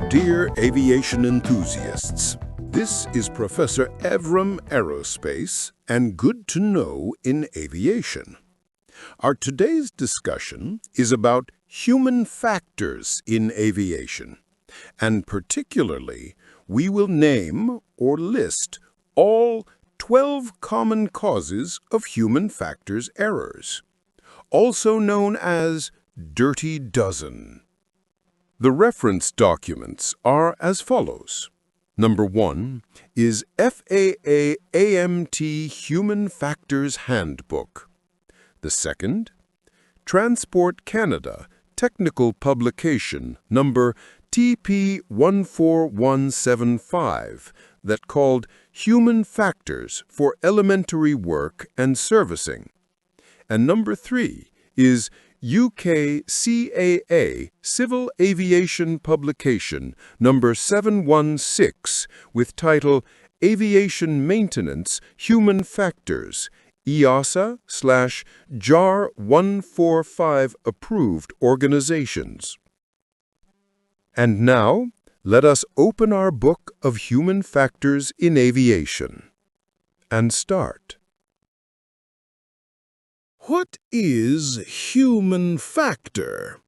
Dear aviation enthusiasts, this is Professor Evram Aerospace and Good to Know in Aviation. Our today's discussion is about human factors in aviation, and particularly, we will name or list all 12 common causes of human factors errors, also known as Dirty Dozen. The reference documents are as follows. Number 1 is FAA AMT Human Factors Handbook. The second, Transport Canada Technical Publication number TP14175 that called Human Factors for Elementary Work and Servicing. And number 3 is UK CAA Civil Aviation Publication number 716 with title Aviation Maintenance Human Factors, EASA/JAR 145 approved organizations. And now, let us open our book of human factors in aviation and start. What is human factor?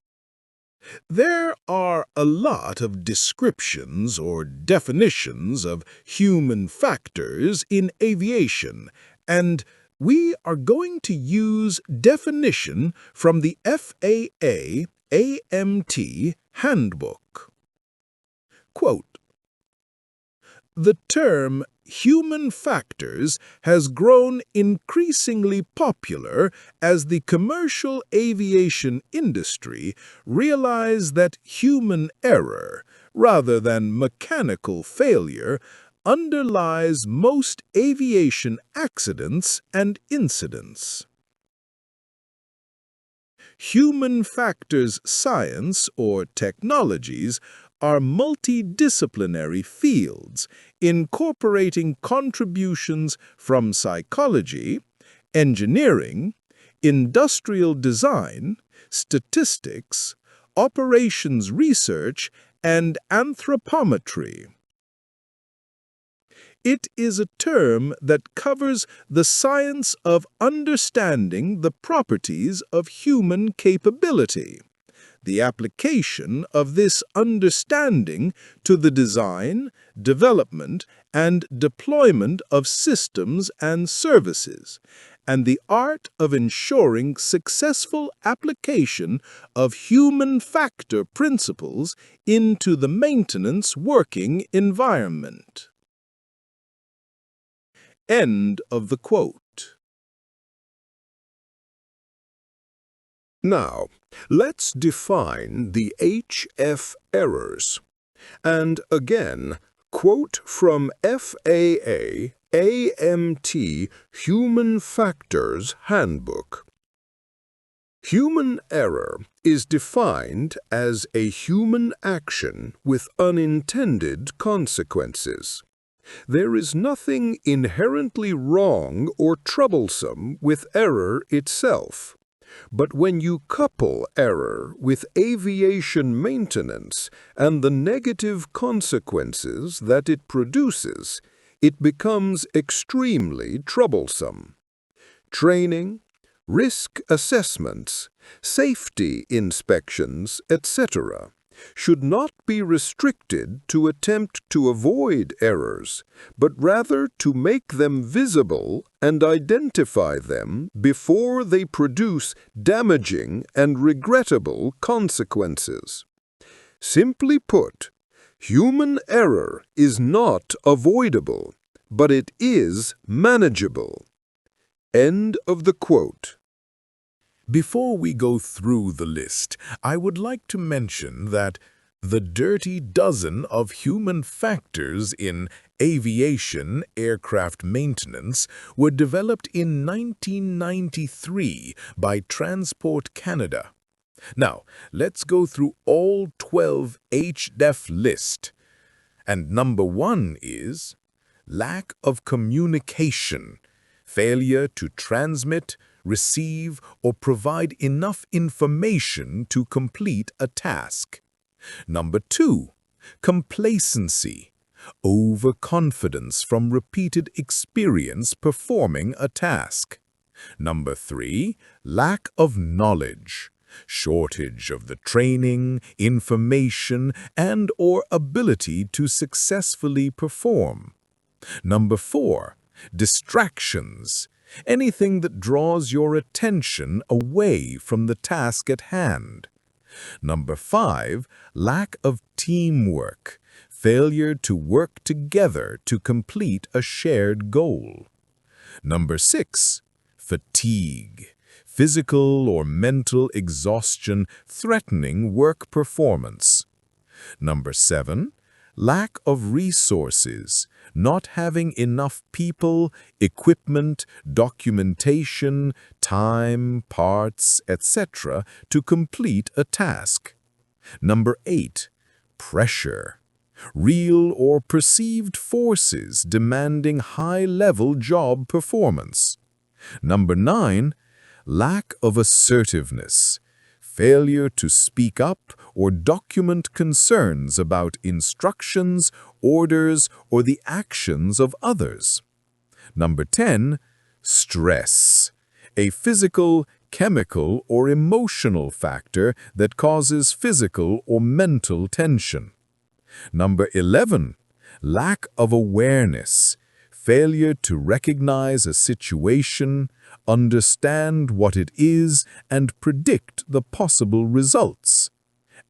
There are a lot of descriptions or definitions of human factors in aviation, and we are going to use definition from the FAA AMT Handbook. Quote, "The term human factors has grown increasingly popular as the commercial aviation industry realized that human error, rather than mechanical failure, underlies most aviation accidents and incidents." Human factors science or technologies are multidisciplinary fields incorporating contributions from psychology, engineering, industrial design, statistics, operations research, and anthropometry. It is a term that covers the science of understanding the properties of human capability, the application of this understanding to the design, development, and deployment of systems and services, and the art of ensuring successful application of human factor principles into the maintenance working environment. End of the quote. Now, let's define the HF errors. And again, quote from FAA AMT Human Factors Handbook. Human error is defined as a human action with unintended consequences. There is nothing inherently wrong or troublesome with error itself. But when you couple error with aviation maintenance and the negative consequences that it produces, it becomes extremely troublesome. Training, risk assessments, safety inspections, etc., should not be restricted to attempt to avoid errors, but rather to make them visible and identify them before they produce damaging and regrettable consequences. Simply put, human error is not avoidable, but it is manageable. End of the quote. Before we go through the list, I would like to mention that the Dirty Dozen of human factors in aviation aircraft maintenance were developed in 1993 by Transport Canada. Now, let's go through all 12 HDEF list. And number 1 is lack of communication, failure to transmit, receive, or provide enough information to complete a task. Number 2, Complacency, overconfidence from repeated experience performing a task. Number 3, lack of knowledge, shortage of the training, information, and/or ability to successfully perform. Number 4, distractions, anything that draws your attention away from the task at hand. Number 5, lack of teamwork, failure to work together to complete a shared goal. Number 6, fatigue, physical or mental exhaustion threatening work performance. Number 7, lack of resources, not having enough people, equipment, documentation, time, parts, etc. to complete a task. Number 8, pressure, real or perceived forces demanding high-level job performance. Number 9, lack of assertiveness, failure to speak up or document concerns about instructions, orders, or the actions of others. Number 10, stress, a physical, chemical, or emotional factor that causes physical or mental tension. Number 11, lack of awareness, failure to recognize a situation, understand what it is, and predict the possible results.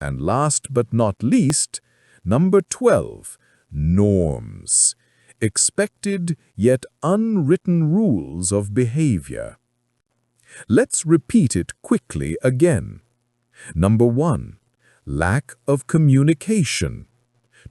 And last but not least, number 12, norms, expected yet unwritten rules of behavior. Let's repeat it quickly again. Number 1, lack of communication.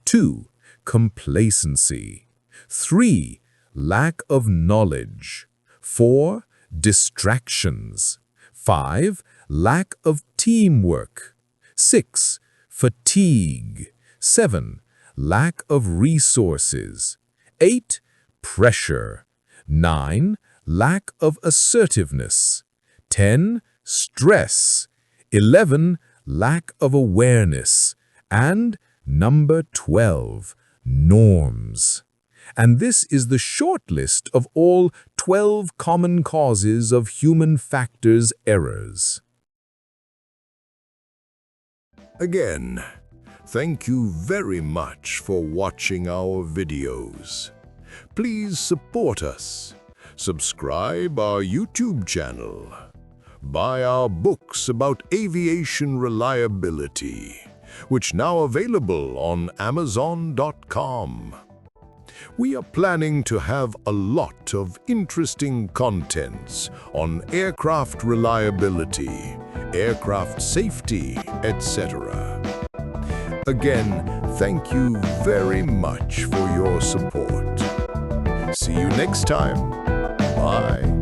2, complacency. 3, lack of knowledge. 4, distractions. 5, lack of teamwork. 6, fatigue. 7, lack of resources. 8, pressure. 9, lack of assertiveness. 10, stress. 11, lack of awareness. And number 12, norms. And this is the short list of all 12 common causes of human factors errors. Again, thank you very much for watching our videos. Please support us. Subscribe our YouTube channel. Buy our books about aviation reliability, which now available on Amazon.com. We are planning to have a lot of interesting contents on aircraft reliability, aircraft safety, etc. Again, thank you very much for your support. See you next time. Bye.